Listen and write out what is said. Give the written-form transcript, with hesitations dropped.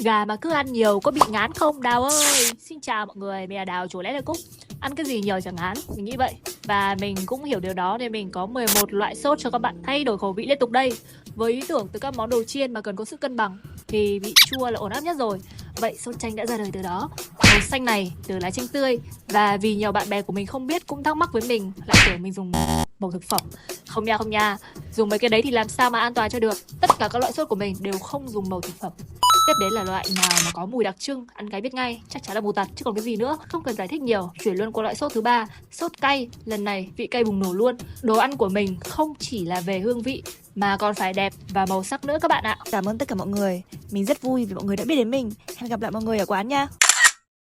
Gà mà cứ ăn nhiều có bị ngán không Đào ơi? Xin chào mọi người, mình là Đào, chủ lẽ là Cúc. Ăn cái gì nhiều chẳng ngán, mình nghĩ vậy. Và mình cũng hiểu điều đó nên mình có 11 loại sốt cho các bạn thay đổi khẩu vị liên tục đây. Với ý tưởng từ các món đồ chiên mà cần có sự cân bằng thì vị chua là ổn áp nhất rồi. Vậy sốt chanh đã ra đời từ đó. Màu xanh này từ lá chanh tươi. Và vì nhiều bạn bè của mình không biết cũng thắc mắc với mình, lại tưởng mình dùng màu thực phẩm. Không nha, dùng mấy cái đấy thì làm sao mà an toàn cho được. Tất cả các loại sốt của mình đều không dùng màu thực phẩm. Tiếp đến là loại nào mà có mùi đặc trưng, ăn cái biết ngay, chắc chắn là bù tạt chứ còn cái gì nữa. Không cần giải thích nhiều, chuyển luôn qua loại sốt thứ ba, sốt cay. Lần này vị cay bùng nổ luôn. Đồ ăn của mình không chỉ là về hương vị mà còn phải đẹp và màu sắc nữa các bạn ạ. Cảm ơn tất cả mọi người. Mình rất vui vì mọi người đã biết đến mình. Hẹn gặp lại mọi người ở quán nha.